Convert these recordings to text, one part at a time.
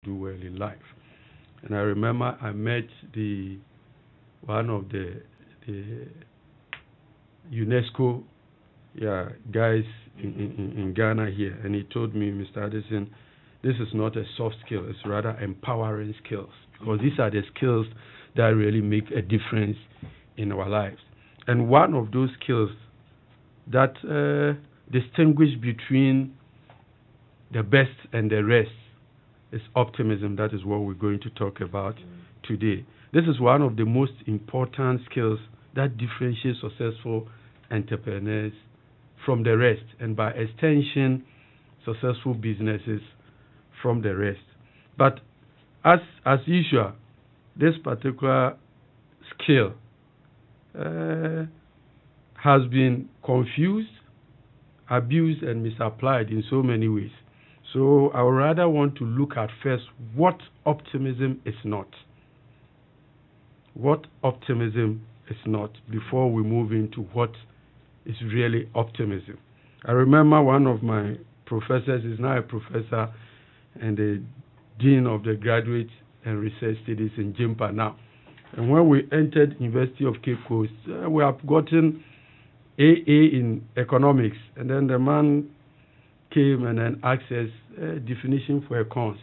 do well in life. And I remember I met the one of the UNESCO guys in Ghana here, and he told me, Mr. Addison, this is not a soft skill, it's rather empowering skills, because these are the skills that really make a difference in our lives. And one of those skills that distinguish between the best and the rest is optimism. That is what we're going to talk about today. This is one of the most important skills that differentiates successful entrepreneurs from the rest, and by extension, successful businesses from the rest. But as usual, this particular skill has been confused, abused, and misapplied in so many ways. So I would rather want to look at first what optimism is not. What optimism is not before we move into what is really optimism. I remember one of my professors is now a professor and the dean of the graduate and research studies in Jimpa now. And when we entered University of Cape Coast, we have gotten AA in economics, and then the man came and then asked us definition for a cons.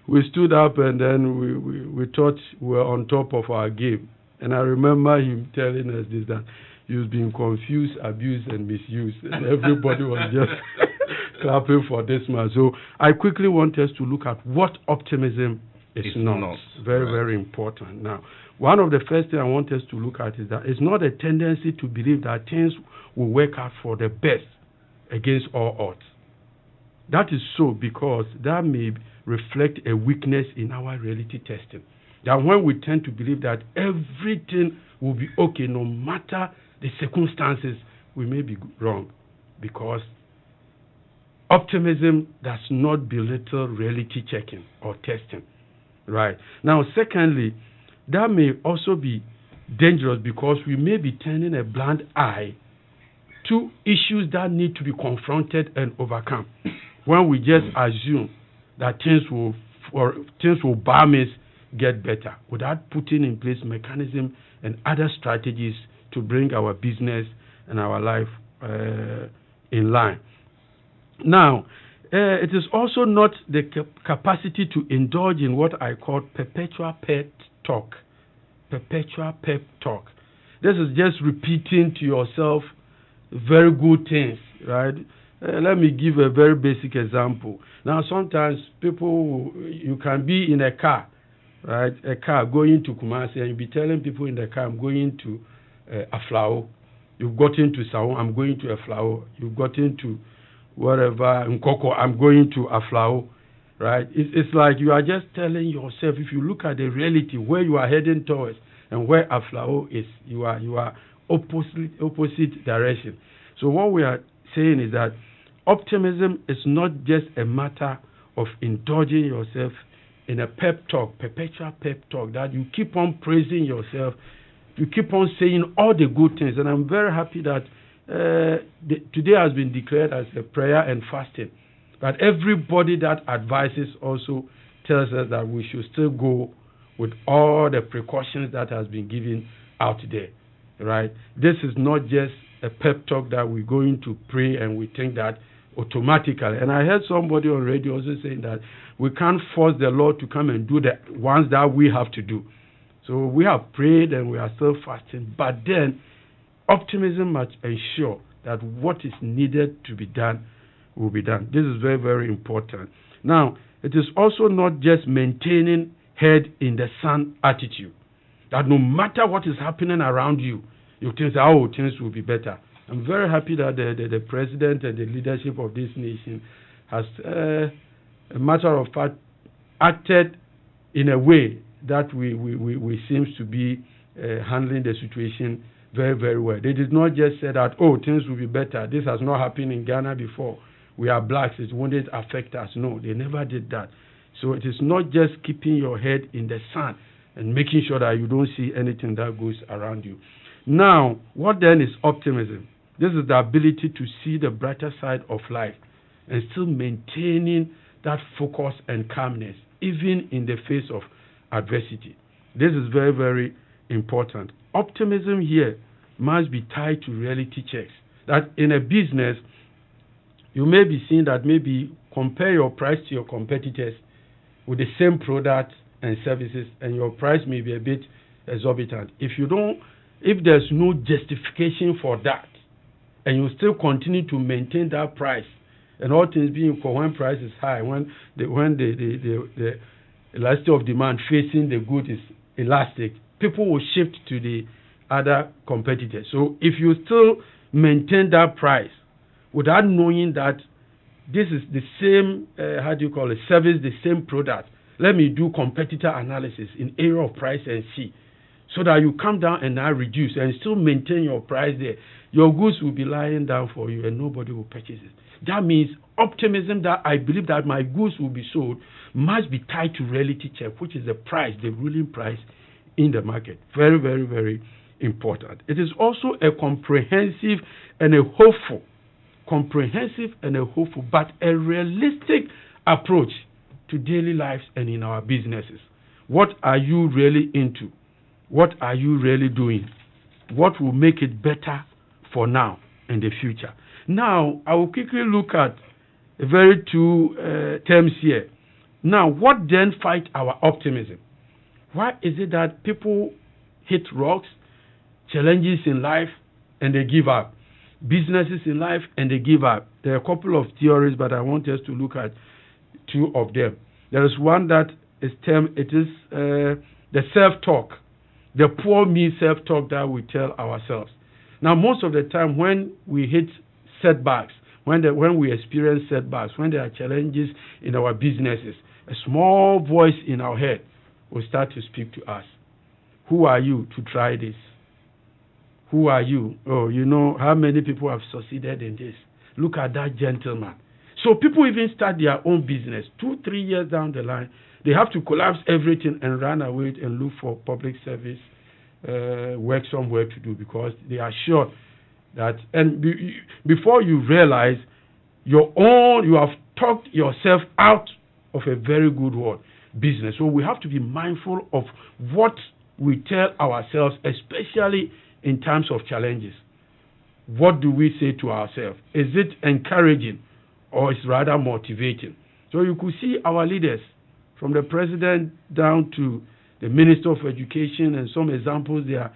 We stood up and then we thought we were on top of our game. And I remember him telling us this, that you've been confused, abused, and misused. And everybody was just clapping for this man. So I quickly want us to look at what optimism is not. Very, very important. Now, one of the first things I want us to look at is that it's not a tendency to believe that things will work out for the best against all odds. That is so because that may reflect a weakness in our reality testing. That when we tend to believe that everything will be okay no matter the circumstances, we may be wrong, because optimism does not belittle reality checking or testing. Right. Now, secondly, that may also be dangerous because we may be turning a blind eye to issues that need to be confronted and overcome when we just assume that things will by means get better without putting in place mechanisms and other strategies to bring our business and our life in line. Now, it is also not the capacity to indulge in what I call perpetual pep talk. Perpetual pep talk. This is just repeating to yourself very good things, right? Let me give a very basic example. Now, sometimes you can be in a car, right? A car going to Kumasi, and you'll be telling people in the car, I'm going to Aflao. You've gotten to Sao, I'm going to Aflao. You've gotten to whatever, Nkoko, I'm going to Aflao, right? It's like you are just telling yourself, if you look at the reality, where you are heading towards and where Aflao is, you are opposite direction. So what we are saying is that optimism is not just a matter of indulging yourself in a pep talk, perpetual pep talk, that you keep on praising yourself, you keep on saying all the good things. And I'm very happy that today has been declared as a prayer and fasting. But everybody that advises also tells us that we should still go with all the precautions that has been given out there, right? This is not just a pep talk that we're going to pray and we think that automatically. And I heard somebody on radio also saying that we can't force the Lord to come and do the ones that we have to do. So we have prayed and we are still fasting, but then optimism must ensure that what is needed to be done will be done. This is very, very important. Now, it is also not just maintaining head in the sun attitude, that no matter what is happening around you, you think, oh, things will be better. I'm very happy that the president and the leadership of this nation has, a matter of fact, acted in a way that we seems to be handling the situation very, very well. They did not just say that, oh, things will be better. This has not happened in Ghana before. We are blacks. It won't affect us. No, they never did that. So it is not just keeping your head in the sun and making sure that you don't see anything that goes around you. Now, what then is optimism? This is the ability to see the brighter side of life and still maintaining that focus and calmness, even in the face of adversity. This is very, very important. Optimism here must be tied to reality checks. That in a business, you may be seeing that maybe compare your price to your competitors with the same product and services, and your price may be a bit exorbitant. If there's no justification for that, and you still continue to maintain that price, and all things being equal, when price is high, when the elasticity of demand facing the good is elastic, people will shift to the other competitors. So if you still maintain that price without knowing that this is the same, service, the same product, let me do competitor analysis in area of price and see, so that you come down and now reduce and still maintain your price there. Your goods will be lying down for you and nobody will purchase it. That means optimism that I believe that my goods will be sold must be tied to reality check, which is the price, the ruling price in the market. Very, very, very important. It is also a comprehensive and a hopeful, but a realistic approach to daily lives and in our businesses. What are you really into? What are you really doing? What will make it better for now and the future? Now, I will quickly look at two terms here. Now, what then fight our optimism? Why is it that people hit rocks, challenges in life, and they give up? Businesses in life, and they give up. There are a couple of theories, but I want us to look at two of them. There is one that is termed, it is the self-talk, the poor me self-talk that we tell ourselves. Now, most of the time when we hit setbacks, when we experience setbacks, when there are challenges in our businesses, a small voice in our head will start to speak to us. Who are you to try this? Who are you? Oh, you know how many people have succeeded in this? Look at that gentleman. So people even start their own business. 2-3 years down the line, they have to collapse everything and run away and look for public service work somewhere to do, because they are sure that, and before you realize, you have talked yourself out of a very good word, business. So we have to be mindful of what we tell ourselves, especially in times of challenges. What do we say to ourselves? Is it encouraging or is it rather motivating? So you could see our leaders, from the president down to the Minister of Education, and some examples they are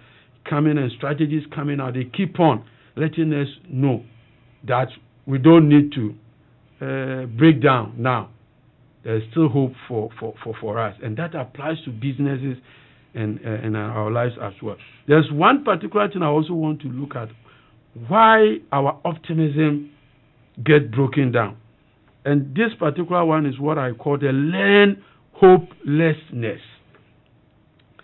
coming and strategies coming out. They keep on letting us know that we don't need to break down now. There's still hope for us, and that applies to businesses and our lives as well. There's one particular thing I also want to look at, why our optimism gets broken down. And this particular one is what I call the learned hopelessness.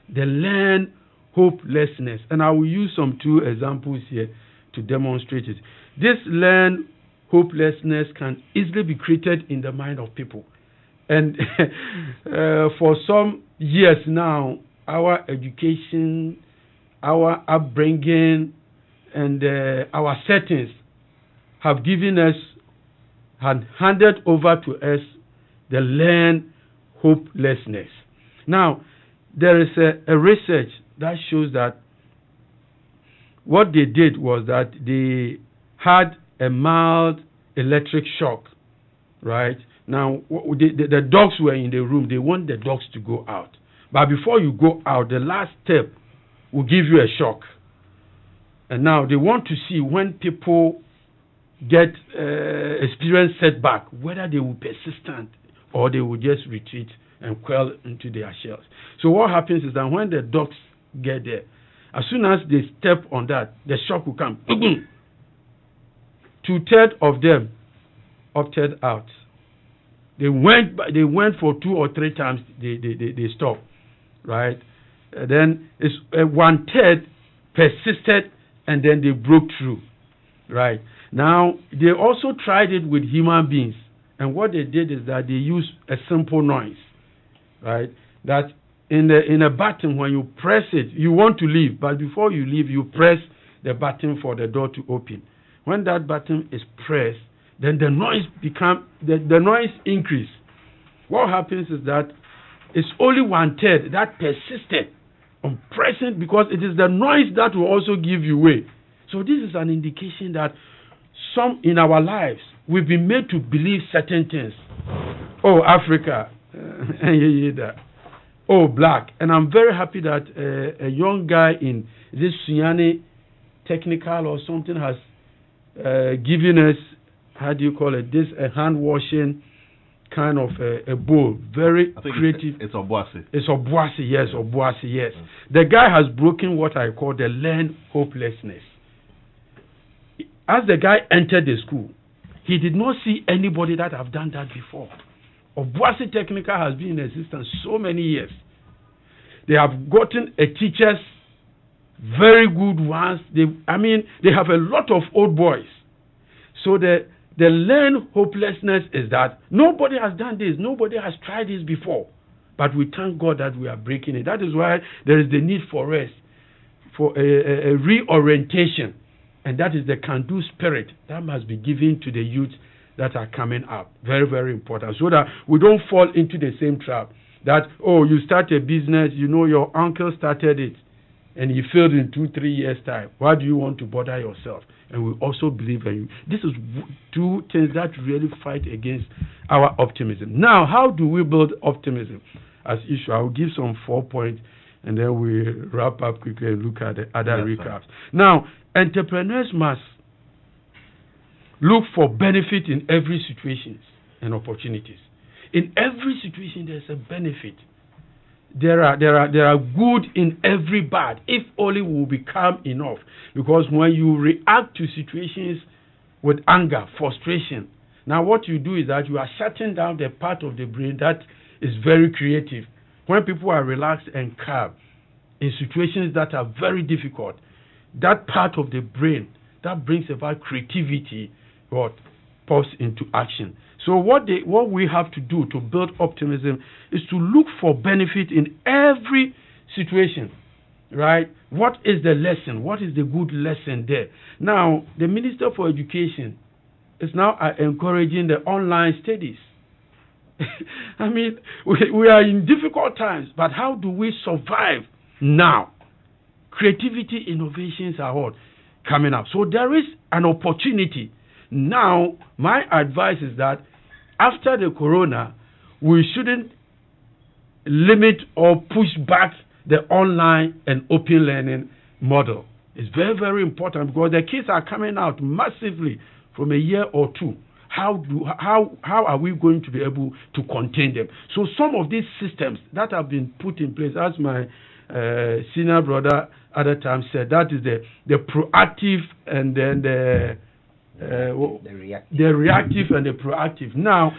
The learned hopelessness. And I will use some two examples here to demonstrate it. This learned hopelessness can easily be created in the mind of people. And for some years now, our education, our upbringing, and our settings have given us and handed over to us the learned hopelessness. Now, there is a research that shows that what they did was that they had a mild electric shock, right? Now, the dogs were in the room. They want the dogs to go out. But before you go out, the last step will give you a shock. And now they want to see when people experience setback, whether they will persistent or they will just retreat and quail into their shells. So what happens is that when the dogs get there, as soon as they step on that, the shock will come. 2/3 of them opted out. They went for 2 or 3 times. They stopped, right? And then it's 1/3 persisted, and then they broke through, right? Now they also tried it with human beings, and what they did is that they used a simple noise, right? That in a button, when you press it, you want to leave, but before you leave, you press the button for the door to open. When that button is pressed, then the noise increase. what happens is that it's only 1/3 that persisted on present, because it is the noise that will also give you way. So this is an indication that some in our lives, we've been made to believe certain things. Oh, Africa. Oh, black. And I'm very happy that a young guy in this Sunyani Technical or something has given us, how do you call it, this a hand washing kind of a bowl. Very creative. It's Obuasi. It's Obuasi, yes, Obuasi, yes. The guy has broken what I call the learned hopelessness. As the guy entered the school, he did not see anybody that have done that before. Obuasi Technical has been in existence so many years. They have gotten a teachers, very good ones. They have a lot of old boys. So the learned hopelessness is that nobody has done this, nobody has tried this before. But we thank God that we are breaking it. That is why there is the need for us, for a reorientation. And that is the can-do spirit that must be given to the youth that are coming up. Very, very important. So that we don't fall into the same trap that, oh, you start a business, you know your uncle started it, and he failed in 2-3 years' time. Why do you want to bother yourself? And we also believe in you. This is two things that really fight against our optimism. Now, how do we build optimism? As issue, I will give some 4 points, and then we wrap up quickly and look at the other recaps. Now, entrepreneurs must look for benefit in every situation and opportunities. In every situation, there's a benefit. There are good in every bad, if only we will become enough. Because when you react to situations with anger, frustration, now what you do is that you are shutting down the part of the brain that is very creative. When people are relaxed and calm in situations that are very difficult, that part of the brain that brings about creativity pops into action. So what we have to do to build optimism is to look for benefit in every situation, right? What is the lesson? What is the good lesson there? Now, the Minister for Education is now encouraging the online studies. I mean, we are in difficult times, but how do we survive now? Creativity, innovations are all coming up. So there is an opportunity. Now, my advice is that after the corona, we shouldn't limit or push back the online and open learning model. It's very, very important because the kids are coming out massively from a year or two. How are we going to be able to contain them? So some of these systems that have been put in place, as my senior brother at the time said, that is the proactive and then the reactive and the proactive. Now,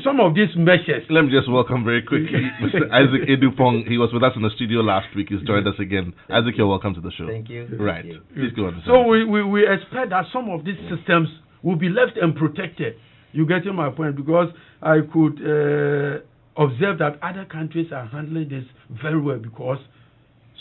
some of these measures. Let me just welcome very quickly Mr. Isaac Edupong. He was with us in the studio last week. He's joined us again. Isaac, you're welcome to the show. Thank you. Right. Thank you. Please go on. So we expect that some of these systems will be left and protected. You getting my point? Because I could observe that other countries are handling this very well because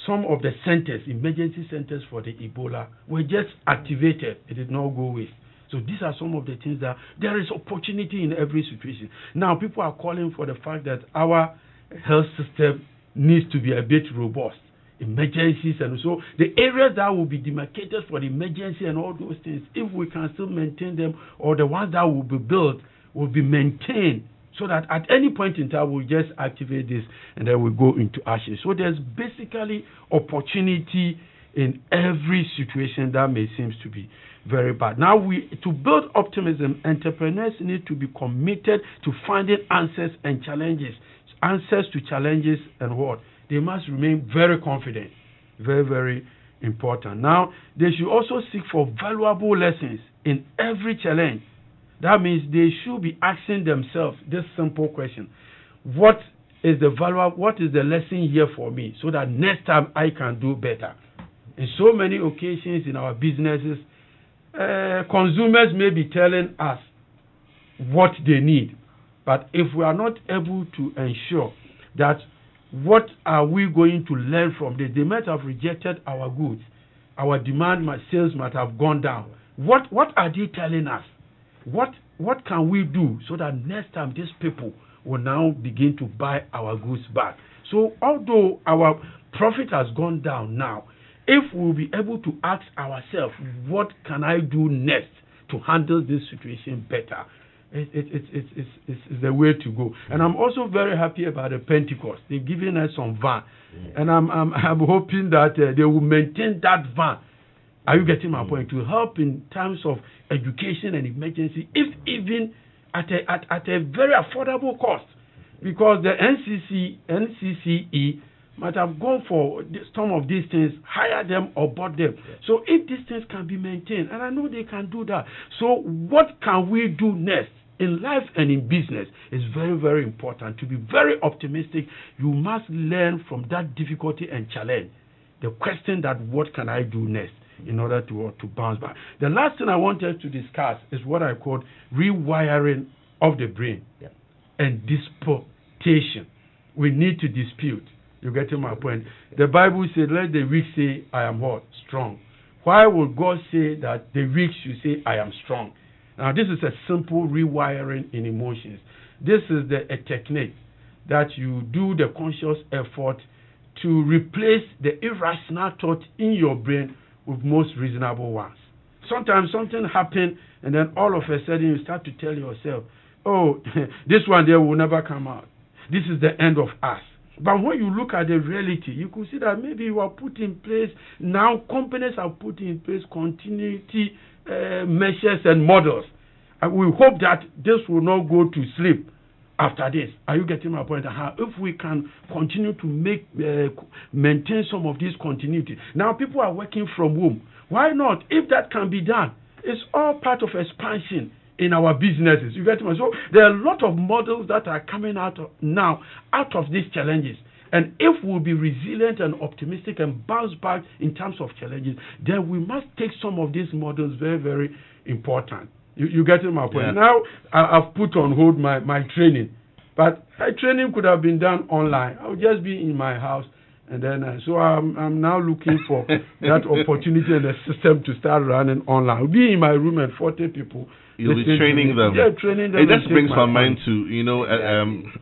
some of the centers, emergency centers for the Ebola, were just activated. It did not go waste. So these are some of the things that there is opportunity in every situation. Now, people are calling for the fact that our health system needs to be a bit robust. Emergencies and so the areas that will be demarcated for the emergency and all those things, if we can still maintain them, or the ones that will be built will be maintained, so that at any point in time we'll just activate this and then we'll go into action. So there's basically opportunity in every situation that may seem to be very bad. Now, to build optimism, entrepreneurs need to be committed to finding answers and challenges. Answers to challenges and what? They must remain very confident. Very, very important. Now, they should also seek for valuable lessons in every challenge. That means they should be asking themselves this simple question: what is the lesson here for me, so that next time I can do better? In so many occasions in our businesses, consumers may be telling us what they need, but if we are not able to ensure that what are we going to learn from this, they might have rejected our goods, our demand, sales might have gone down. What are they telling us? What can we do so that next time these people will now begin to buy our goods back. So although our profit has gone down now, if we'll be able to ask ourselves, what can I do next to handle this situation better? It's the way to go. And I'm also very happy about the Pentecost. They've given us some van, and I'm hoping that they will maintain that van. Are you getting my point? To help in terms of education and emergency, if even at a very affordable cost, because the NCCE might have gone for some of these things, hire them or bought them. Yeah. So if these things can be maintained, and I know they can do that, so what can we do next? In life and in business, is very, very important. To be very optimistic, you must learn from that difficulty and challenge. The question that what can I do next in order to bounce back? The last thing I wanted to discuss is what I call rewiring of the brain and disputation. We need to dispute. You getting my point? The Bible said, let the weak say, I am what? Strong. Why would God say that the weak should say, I am strong? Now, this is a simple rewiring in emotions. This is a technique that you do the conscious effort to replace the irrational thought in your brain with most reasonable ones. Sometimes something happens, and then all of a sudden you start to tell yourself, oh, this one there will never come out. This is the end of us. But when you look at the reality, you could see that maybe you are put in place, now companies are putting in place continuity measures and models. And we hope that this will not go to sleep after this. Are you getting my point? If we can continue to maintain some of this continuity. Now people are working from home. Why not? If that can be done, it's all part of expansion in our businesses. You get me? So there are a lot of models that are coming out of these challenges. And if we'll be resilient and optimistic and bounce back in terms of challenges, then we must take some of these models very, very important. You getting my point? Yeah. Now I've put on hold my training, but my training could have been done online. I'll just be in my house, and then so I'm now looking for that opportunity and the system to start running online. I'll be in my room and 40 people. You'll be training them. Yeah, training them. It just brings my mind to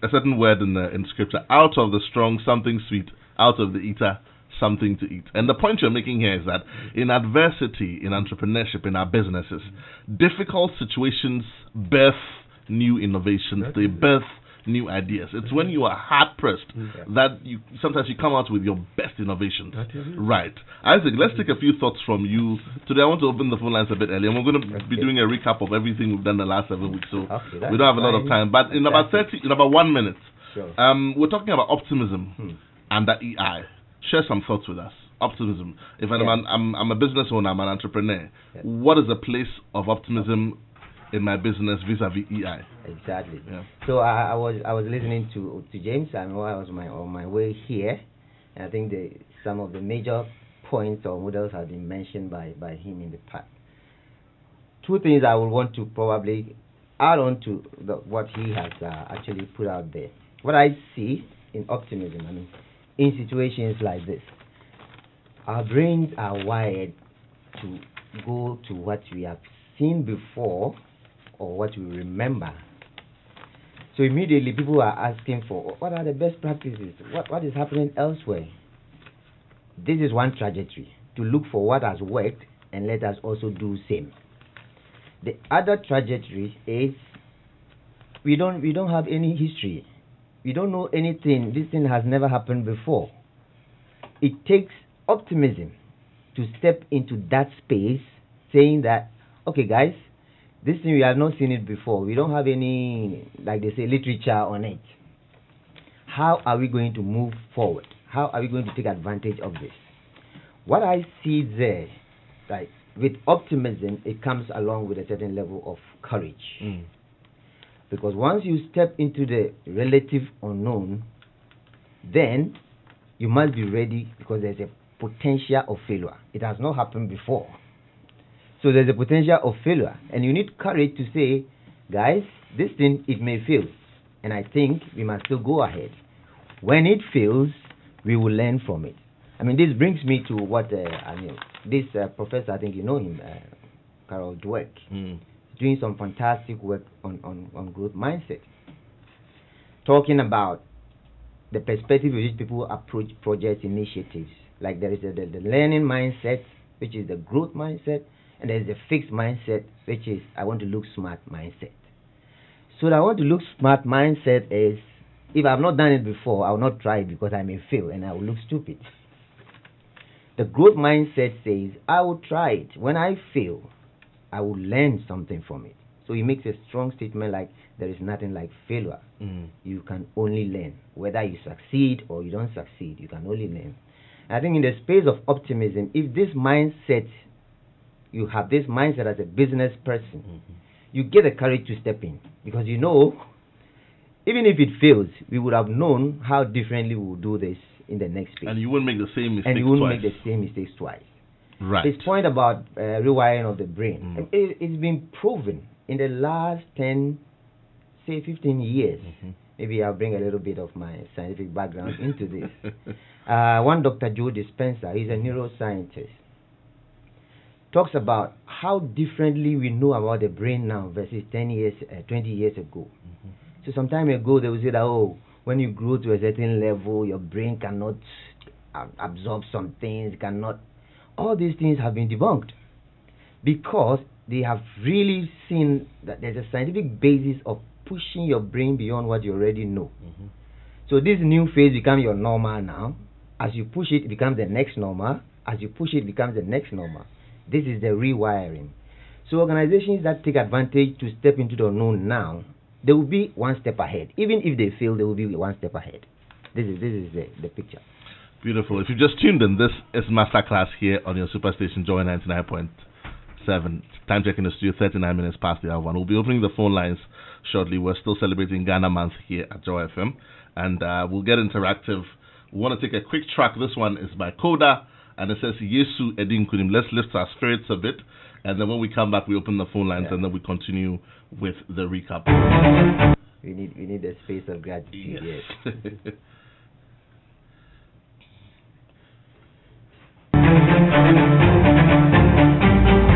a certain word in scripture: out of the strong something sweet, out of the eater something to eat. And the point you're making here is that in adversity, in entrepreneurship, in our businesses, difficult situations birth new innovations. They birth new ideas. It's when you are hard pressed that sometimes you come out with your best innovations. Right. Isaac, let's take a few thoughts from you. Today I want to open the phone lines a bit early, and we're going to be doing a recap of everything we've done the last 7 weeks, so we don't have a lot of time. But in about 1 minute, we're talking about optimism and the EI. Share some thoughts with us. Optimism. If I'm a business owner, I'm an entrepreneur. What is the place of optimism in my business vis-a-vis EI? Exactly. Yeah. So I was listening to James, and I was on my way here, and I think some of the major points or models have been mentioned by him in the past. Two things I would want to probably add on to what he has actually put out there. What I see in optimism, in situations like this, our brains are wired to go to what we have seen before or what we remember. So immediately people are asking for what are the best practices, what is happening elsewhere. This is one trajectory, to look for what has worked and let us also do same. The other trajectory is we don't have any history. We don't know anything. This thing has never happened before. It takes optimism to step into that space, saying that, okay, guys, this thing we have not seen it before. We don't have any, like they say, literature on it. How are we going to move forward? How are we going to take advantage of this? What I see there, like with optimism, it comes along with a certain level of courage. Because once you step into the relative unknown, then you must be ready, because there's a potential of failure. It has not happened before. So there's a potential of failure. And you need courage to say, guys, this thing, it may fail. And I think we must still go ahead. When it fails, we will learn from it. This brings me to what, this professor, I think you know him, Carol Dweck. Doing some fantastic work on growth mindset. talking about the perspective with which people approach projects, initiatives. Like there is the learning mindset, which is the growth mindset, and there is the fixed mindset, which is I want to look smart mindset. So the I want to look smart mindset is, if I've not done it before, I will not try it because I may fail and I will look stupid. The growth mindset says, I will try it. When I fail, I will learn something from it. So he makes a strong statement like there is nothing like failure. You can only learn. Whether you succeed or you don't succeed, you can only learn. And I think in the space of optimism, if this mindset, you have this mindset as a business person, you get the courage to step in. Because you know, even if it fails, we would have known how differently we would do this in the next phase. And you wouldn't make the same mistakes twice. And you wouldn't make the same mistakes twice. Right. His point about rewiring of the brain, it's been proven in the last 10, say 15 years. Maybe I'll bring a little bit of my scientific background into this. One Dr. Joe Dispenza, he's a neuroscientist, talks about how differently we know about the brain now versus 10 years, 20 years ago. So some time ago, they would say that, oh, when you grow to a certain level, your brain cannot absorb some things, cannot. All these things have been debunked because they have really seen that there's a scientific basis of pushing your brain beyond what you already know. So this new phase becomes your normal now. As you push it, it becomes the next normal. As you push it, it becomes the next normal. This is the rewiring. So organizations that take advantage to step into the unknown now, they will be one step ahead. Even if they fail, they will be one step ahead. This is the picture. Beautiful. If you just tuned in, this is Masterclass here on your superstation Joy 99.7. Time check in the studio, 39 minutes past the hour 1. We'll be opening the phone lines shortly. We're still celebrating Ghana Month here at Joy FM, and we'll get interactive. We want to take a quick track. This one is by Koda, and it says Yesu Edin Kunim. Let's lift our spirits a bit, and then when we come back, we open the phone lines, and then we continue with the recap. We need a space of gratitude. Yes.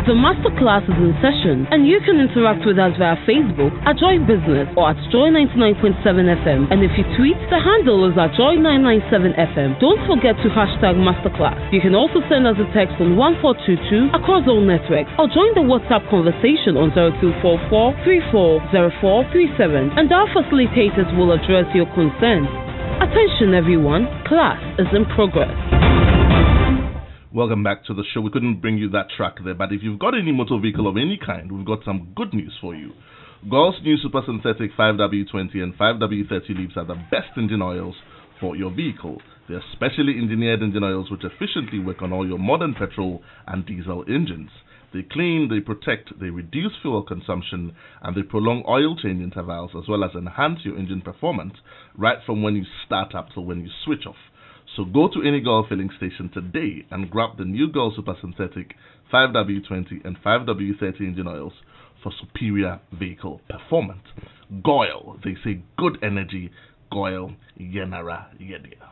The Masterclass is in session, and you can interact with us via Facebook at JoyBusiness or at Joy997FM. And if you tweet, the handle is at Joy997FM. Don't forget to hashtag Masterclass. You can also send us a text on 1422 across all networks, or join the WhatsApp conversation on 0244 340437, and our facilitators will address your concerns. Attention everyone, class is in progress. Welcome back to the show. We couldn't bring you that track there, but if you've got any motor vehicle of any kind, we've got some good news for you. Gold's new Super Synthetic 5W20 and 5W30 leaves are the best engine oils for your vehicle. They're specially engineered engine oils which efficiently work on all your modern petrol and diesel engines. They clean, they protect, they reduce fuel consumption, and they prolong oil change intervals, as well as enhance your engine performance right from when you start up till when you switch off. So go to any Goil filling station today and grab the new Goil Super Synthetic 5W20 and 5W30 engine oils for superior vehicle performance. Goil, they say good energy. Goil, Yenara Yedia.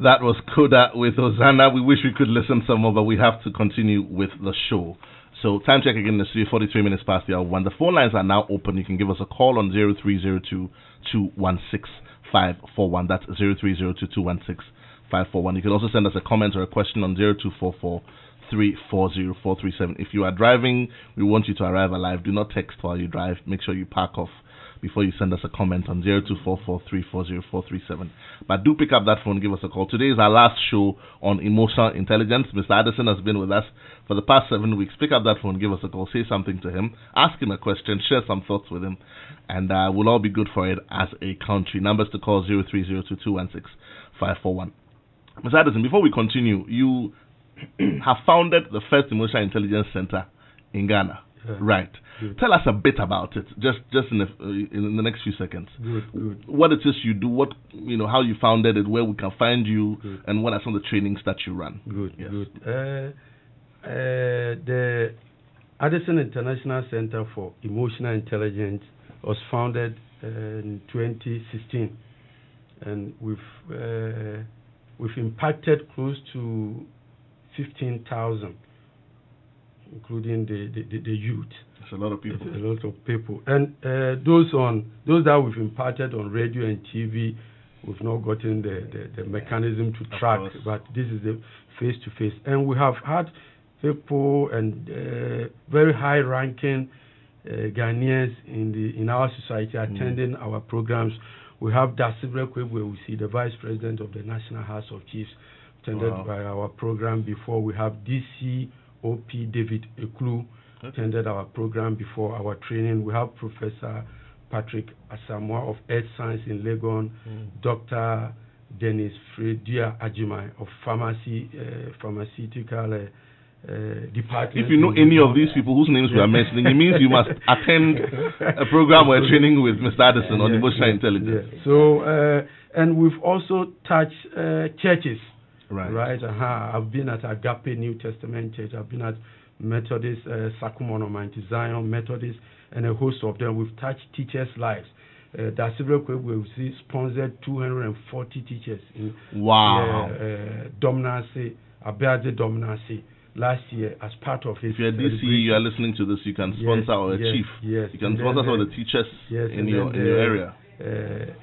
That was Koda with Hosanna. We wish we could listen some more, but we have to continue with the show. So time check again, it's 43 minutes past the hour 1. The phone lines are now open. You can give us a call on 0302-216-541. That's 0302-216-541. You can also send us a comment or a question on 0244-340-437. If you are driving, we want you to arrive alive. Do not text while you drive. Make sure you park off before you send us a comment on 0244-340-437. But do pick up that phone, give us a call. Today is our last show on emotional intelligence. Mr. Addison has been with us for the past 7 weeks. Pick up that phone, give us a call, say something to him, ask him a question, share some thoughts with him, and we'll all be good for it as a country. Numbers to call 0302-216-541. Mr. Addison, before we continue, you have founded the first emotional intelligence center in Ghana. Right. Good. Tell us a bit about it, just in the next few seconds. Good. What it is you do, how you founded it, where we can find you, and what are some of the trainings that you run. Good. Yes. The Addison International Center for Emotional Intelligence was founded in 2016, and we've impacted close to 15,000, including the youth. It's a lot of people. A lot of people, and those that we've imparted on radio and TV, we've not gotten the mechanism to track. But this is the face-to-face, and we have had people and very high-ranking Ghanaians in our society attending our programs. We have Dasibre Kwebe, where we see the Vice President of the National House of Chiefs, attended by our program before. We have DCOP David Eklu, attended our program before our training. We have Professor Patrick Asamoah of Earth Science in Legon, Dr. Dennis Fredia Ajimai of Pharmaceutical Department. If you know any of these people whose names we are mentioning, it means you must attend a program or a training with Mr. Addison on emotional intelligence. Yeah. So, and we've also touched churches. Right. I've been at Agape New Testament Church. I've been at Methodist, Sakumono, Mount Zion Methodist, and a host of them. We've touched teachers' lives. Dasibre Kwebe, we've sponsored 240 teachers in Dominance, Abiadze Dominance, last year as part of his. If you're a DC, you are listening to this, you can sponsor or a chief. Yes. You can sponsor some of the teachers in your area.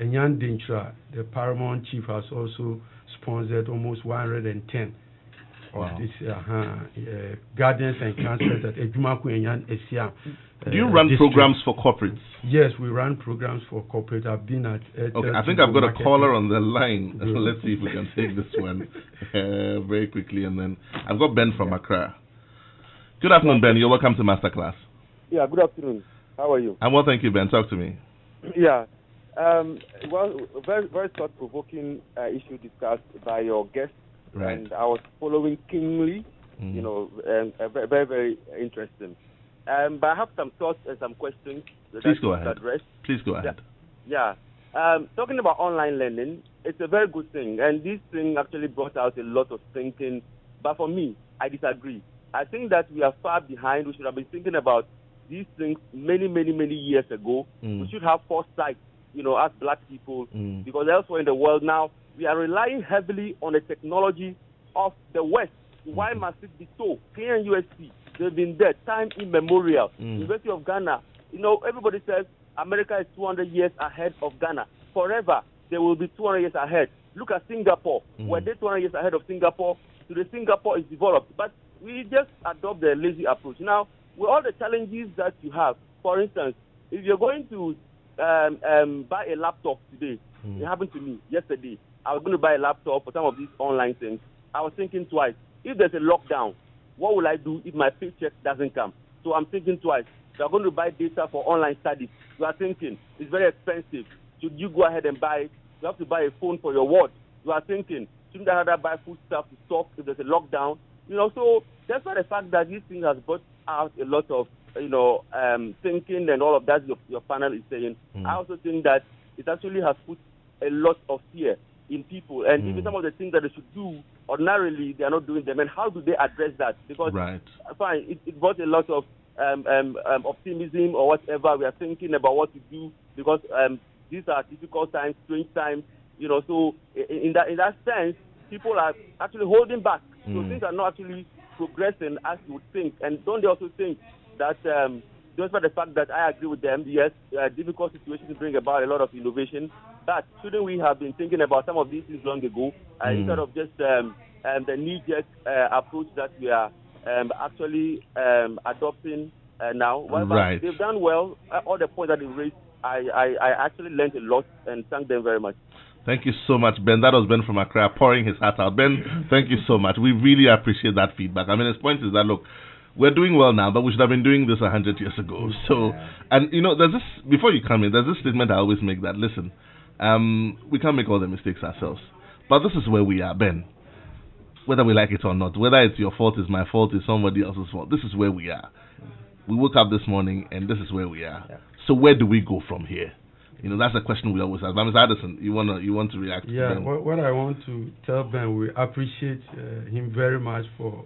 Enyan Dintra, the paramount chief, has also sponsored almost 110 of these guardians and counselors at Ejumaku Enyan Esia. Do you run programs for corporates? Yes, we run programs for corporate. I've been at. Okay, I think I've got a caller on the line. Let's see if we can take this one very quickly, and then I've got Ben from Accra. Good afternoon, Ben. You're welcome to Masterclass. Yeah, good afternoon. How are you? I'm well, thank you, Ben. Talk to me. Yeah. Well, very, very thought-provoking issue discussed by your guest, and I was following keenly. Very, very interesting. But I have some thoughts and some questions that Please go ahead. Address. Please go ahead. Yeah. Talking about online learning, it's a very good thing, and this thing actually brought out a lot of thinking. But for me, I disagree. I think that we are far behind. We should have been thinking about these things many, many, many years ago. We should have foresight, as black people, because elsewhere in the world now, we are relying heavily on the technology of the West. Why must it be so? Kenya and USC, they've been there time immemorial. University of Ghana, everybody says America is 200 years ahead of Ghana. Forever, they will be 200 years ahead. Look at Singapore. Were they 200 years ahead of Singapore? Today, Singapore is developed. But we just adopt the lazy approach. Now, with all the challenges that you have, for instance, if you're going to buy a laptop today, it happened to me yesterday. I was going to buy a laptop for some of these online things. I was thinking twice. If there's a lockdown, what will I do if my paycheck doesn't come? So I'm thinking twice. You're going to buy data for online studies. You are thinking, it's very expensive. Should you go ahead and buy it? You have to buy a phone for your ward. You are thinking, shouldn't I rather buy food stuff to stock if there's a lockdown? So that's why the fact that this thing has brought out a lot of, thinking and all of that your panel is saying. I also think that it actually has put a lot of fear in people. And even some of the things that they should do, ordinarily, they are not doing them. And how do they address that? Because, fine, it brought a lot of optimism or whatever. We are thinking about what to do because these are difficult times, strange times. So in that sense, people are actually holding back. So things are not actually progressing as you would think. And don't they also think that, despite the fact that I agree with them, yes, difficult situations bring about a lot of innovation, but shouldn't we have been thinking about some of these things long ago, instead of just the knee-jerk approach that we are actually adopting now? Well, right. They've done well. All the points that they raised, I actually learned a lot and thank them very much. Thank you so much, Ben. That was Ben from Accra pouring his heart out. Ben, thank you so much. We really appreciate that feedback. I mean, his point is that, look, we're doing well now, but we should have been doing this 100 years ago. So, and you know, there's this, before you come in, there's this statement I always make that, listen, we can't make all the mistakes ourselves. But this is where we are, Ben. Whether we like it or not, whether it's your fault, it's my fault, it's somebody else's fault, this is where we are. We woke up this morning and this is where we are. Yeah. So where do we go from here? You know, that's a question we always ask. Mr. Addison, you want to react? Yeah, what I want to tell Ben, we appreciate him very much for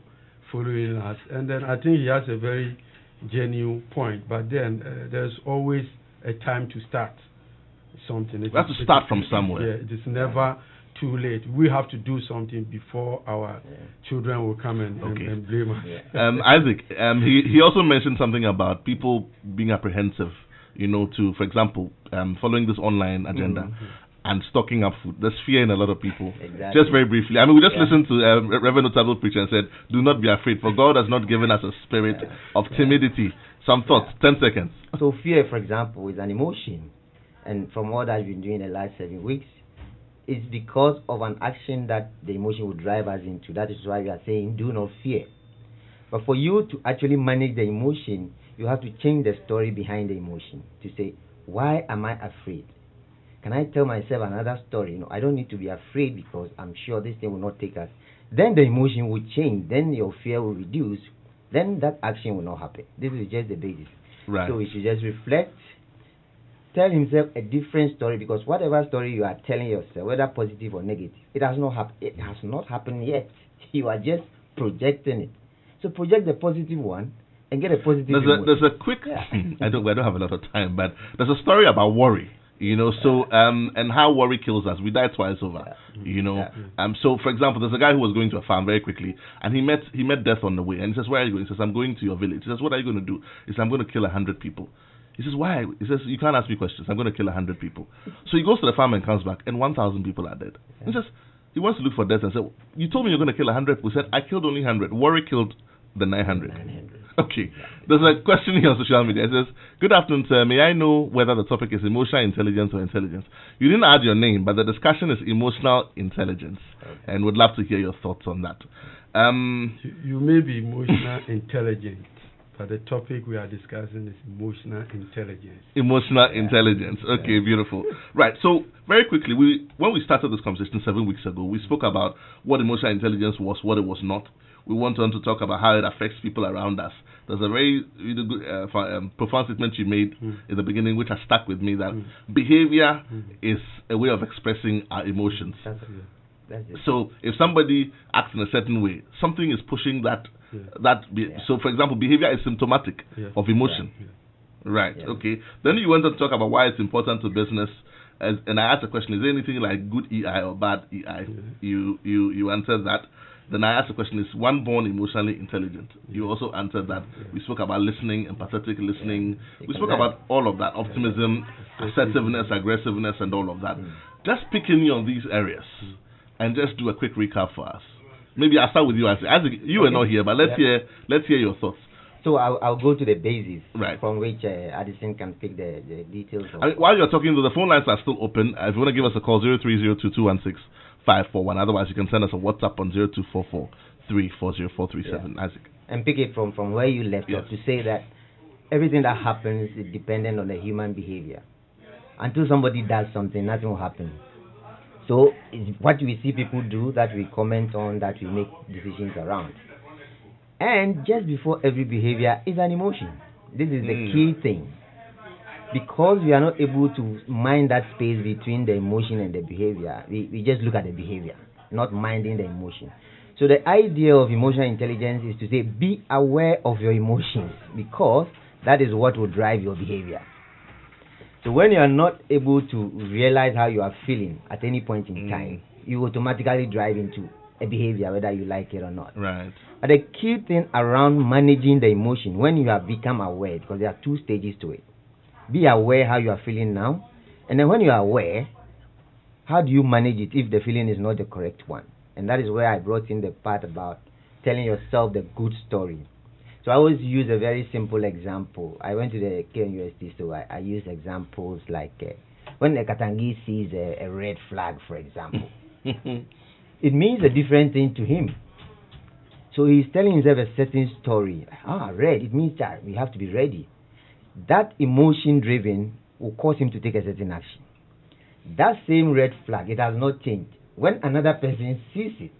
following us. And then I think he has a very genuine point. But then there's always a time to start something. We have to start from somewhere. Yeah, it is never too late. We have to do something before our children will come and blame us. Isaac, he also mentioned something about people being apprehensive, you know, to, for example, following this online agenda and stocking up food. There's fear in a lot of people. Exactly. Just very briefly, I mean, we just listened to Reverend Notable preacher and said, do not be afraid, for God has not given us a spirit of timidity. Some thoughts, 10 seconds. So fear, for example, is an emotion. And from what I've been doing the last 7 weeks, it's because of an action that the emotion will drive us into. That is why we are saying, do not fear. But for you to actually manage the emotion, you have to change the story behind the emotion to say, why am I afraid? Can I tell myself another story? You know, I don't need to be afraid because I'm sure this thing will not take us. Then the emotion will change. Then your fear will reduce. Then that action will not happen. This is just the basis. Right. So we should just reflect, tell himself a different story, because whatever story you are telling yourself, whether positive or negative, it has not happened. It has not happened yet. You are just projecting it. So project the positive one and get a positive. There's a quick. I don't have a lot of time, but there's a story about worry. You know, so and how worry kills us. We die twice over. You know, so for example, there's a guy who was going to a farm very quickly, and he met death on the way, and he says, "Where are you going?" He says, "I'm going to your village." He says, "What are you going to do?" He says, "I'm going to kill 100 people." He says, "Why?" He says, "You can't ask me questions. I'm going to kill 100 people." So he goes to the farm and comes back, and 1,000 people are dead. He says, he wants to look for death and said, "You told me you're going to kill 100 people." He said, "I killed only 100. Worry killed the 900. Okay. There's a question here on social media. It says, "Good afternoon, sir. May I know whether the topic is emotional intelligence or intelligence?" You didn't add your name, but the discussion is emotional intelligence, and would love to hear your thoughts on that. You may be emotional intelligent, but the topic we are discussing is emotional intelligence. Emotional intelligence. Okay, beautiful. Right. So very quickly, when we started this conversation 7 weeks ago, we spoke about what emotional intelligence was, what it was not. We went on to talk about how it affects people around us. There's a very good, profound statement you made in the beginning, which has stuck with me, that behavior is a way of expressing our emotions. So if somebody acts in a certain way, something is pushing that. So, for example, behavior is symptomatic of emotion. Right. Okay. Then you went on to talk about why it's important to business. And I asked the question: is there anything like good EI or bad EI? You answered that. Then I asked the question: is one born emotionally intelligent? You also answered that. We spoke about listening, empathetic listening. We spoke about all of that: optimism, assertiveness, aggressiveness, and all of that. Just pick any of these areas and just do a quick recap for us. Maybe I'll start with you. As you are not here, but let's hear your thoughts. So I'll go to the basis, right, from which Addison can pick the details. While you're talking, the phone lines are still open. If you want to give us a call, 0302216-541. Otherwise, you can send us a WhatsApp on 0244-340437. Isaac. And pick it from where you left off, to say that everything that happens is dependent on the human behavior. Until somebody does something, nothing will happen. So it's what we see people do that we comment on, that we make decisions around. And just before every behavior is an emotion. This is the key thing. Because we are not able to mind that space between the emotion and the behavior, we just look at the behavior, not minding the emotion. So the idea of emotional intelligence is to say, be aware of your emotions, because that is what will drive your behavior. So when you are not able to realize how you are feeling at any point in time, you automatically drive into a behavior whether you like it or not. Right. But the key thing around managing the emotion, when you have become aware, because there are 2 stages to it. Be aware how you are feeling now, and then when you are aware, how do you manage it if the feeling is not the correct one? And that is where I brought in the part about telling yourself the good story. So I always use a very simple example. I went to the KNUST, so I use examples like when a Katangi sees a red flag, for example. It means a different thing to him. So he's telling himself a certain story. Red, it means that we have to be ready. That emotion driven will cause him to take a certain action. That same red flag, it has not changed. When another person sees it,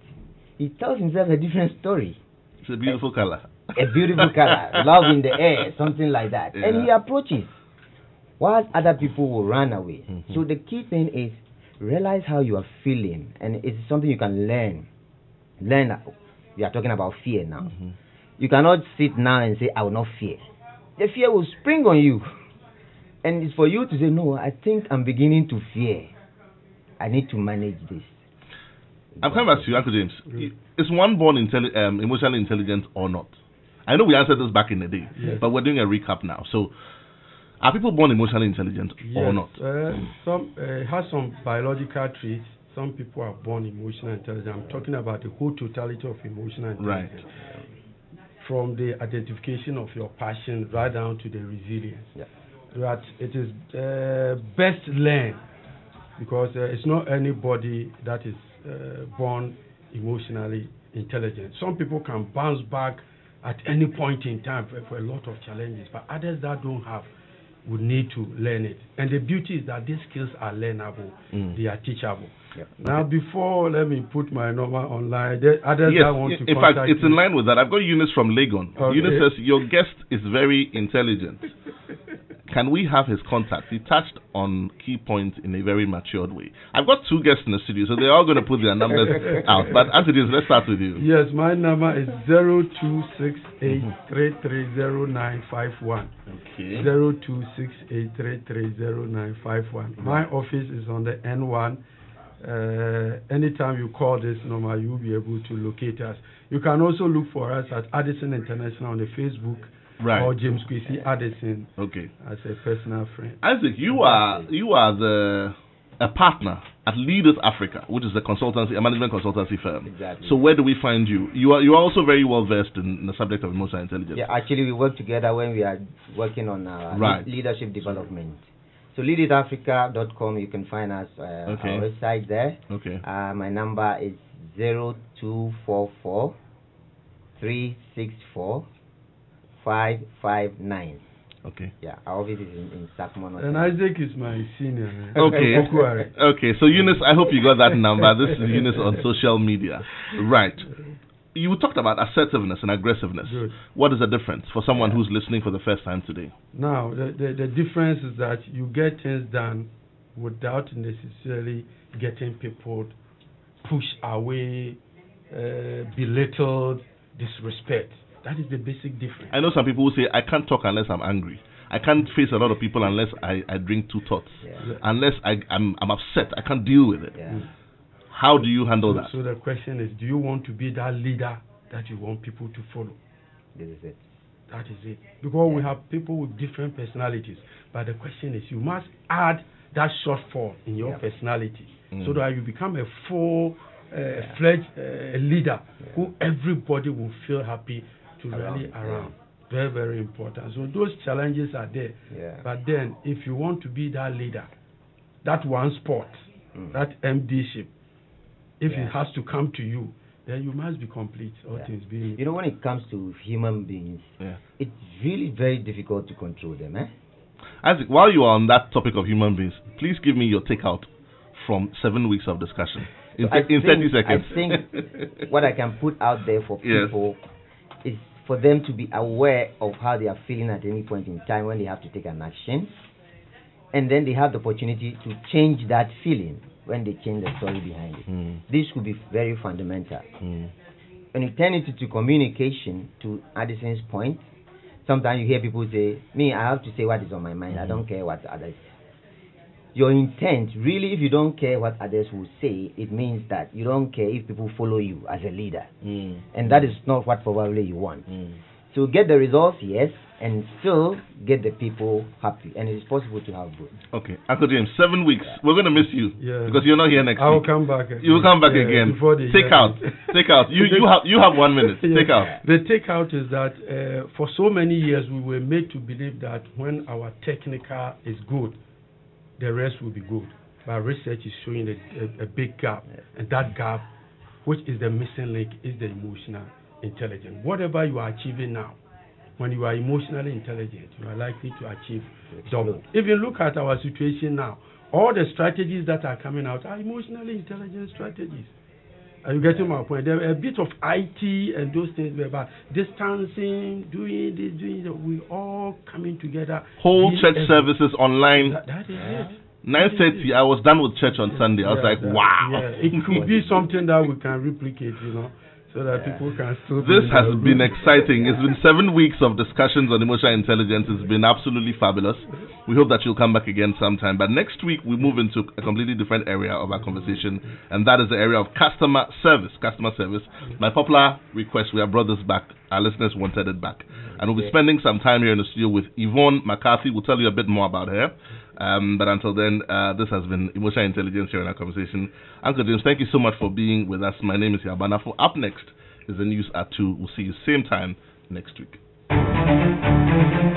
he tells himself a different story. It's a beautiful color. A beautiful color, love in the air, something like that. Yeah. And he approaches, while other people will run away. Mm-hmm. So the key thing is realize how you are feeling, and it's something you can learn. We are talking about fear now. Mm-hmm. You cannot sit now and say, I will not fear. The fear will spring on you. And it's for you to say, no, I think I'm beginning to fear. I need to manage this. I'm coming back to you, Uncle James. Mm-hmm. Is one born emotionally intelligent or not? I know we answered this back in the day, but we're doing a recap now. So, are people born emotionally intelligent or not? Some has some biological traits. Some people are born emotionally intelligent. I'm talking about the whole totality of emotional intelligence. Right. From the identification of your passion right down to the resilience. Yeah. That it is best learned, because it's not anybody that is born emotionally intelligent. Some people can bounce back at any point in time for a lot of challenges, but others that don't have would need to learn it. And the beauty is that these skills are learnable, they are teachable. Yep. Now, before let me put my number online, others that want to contact. In fact, it's in line with that. I've got Eunice from Legon. Okay. Eunice says, your guest is very intelligent. Can we have his contact? He touched on key points in a very matured way. I've got 2 guests in the studio, so they're all going to put their numbers out. But Anthony, let's start with you. Yes, my number is 0268330951. Okay. 0268330951. My office is on the N1. Anytime you call this number, you'll be able to locate us. You can also look for us at Addison International on the Facebook. Right. Or James Kwesi Addison. Okay. As a personal friend. Isaac, you are a partner at Leaders Africa, which is a management consultancy firm. Exactly. So where do we find you? You are also very well versed in the subject of emotional intelligence. Yeah, actually we work together when we are working on leadership development. So leadersafrica.com, you can find us our website there. Okay. My number is 0244 364 559. Okay. Yeah, our office is in Sakmon. And Isaac is my senior. Okay. Okay. So Eunice, I hope you got that number. This is Eunice on social media. Right. You talked about assertiveness and aggressiveness. Good. What is the difference for someone who's listening for the first time today? Now, the difference is that you get things done without necessarily getting people pushed away, belittled, disrespect. That is the basic difference. I know some people who say, I can't talk unless I'm angry. I can't face a lot of people unless I drink 2 thoughts. Yeah. Unless I'm upset, I can't deal with it. Yeah. How do you handle that? So the question is, do you want to be that leader that you want people to follow? This is it. That is it. Because we have people with different personalities. But the question is, you must add that shortfall in your personality so that you become a full-fledged leader who everybody will feel happy to rally around. Very, very important. So those challenges are there. Yeah. But then, if you want to be that leader, that one spot, that MD-ship, if it has to come to you, then you must be complete. All things being. You know, when it comes to human beings, it's really very difficult to control them. Isaac, while you are on that topic of human beings, please give me your takeout from 7 weeks of discussion in 30 seconds. I think what I can put out there for people is for them to be aware of how they are feeling at any point in time when they have to take an action, and then they have the opportunity to change that feeling when they change the story behind it. This could be very fundamental. When you turn it into communication, to Addison's point, sometimes you hear people say, I have to say what is on my mind. I don't care what others your intent, really, if you don't care what others will say, it means that you don't care if people follow you as a leader. And that is not what probably you want. So get the results, yes, and still get the people happy. And it is possible to have both. Okay. Uncle James, 7 weeks. We're going to miss you because you're not here next week. I will come back again. You will come back again. Take out. You have 1 minute. Take out. The takeout is that for so many years we were made to believe that when our technical is good, the rest will be good. But research is showing a big gap. And that gap, which is the missing link, is the emotional intelligence. Whatever you are achieving now, when you are emotionally intelligent, you are likely to achieve double. If you look at our situation now, all the strategies that are coming out are emotionally intelligent strategies. Are you getting my point? There are a bit of IT and those things about distancing, doing this, doing that. We all coming together. Whole church services online. That is it. 9:30. I was done with church on Sunday. I was like, wow. Yeah, it could be something that we can replicate, so that people can still. This has been exciting. It's been 7 weeks of discussions on emotional intelligence. It's been absolutely fabulous. We hope that you'll come back again sometime. But next week, we move into a completely different area of our conversation, and that is the area of customer service. Customer service. My popular request, we have brought this back. Our listeners wanted it back. And we'll be spending some time here in the studio with Yvonne McCarthy. We'll tell you a bit more about her. But until then, this has been Emotional Intelligence here in our conversation. Uncle James, thank you so much for being with us. My name is Yabana. Up next is the news at 2. We'll see you same time next week.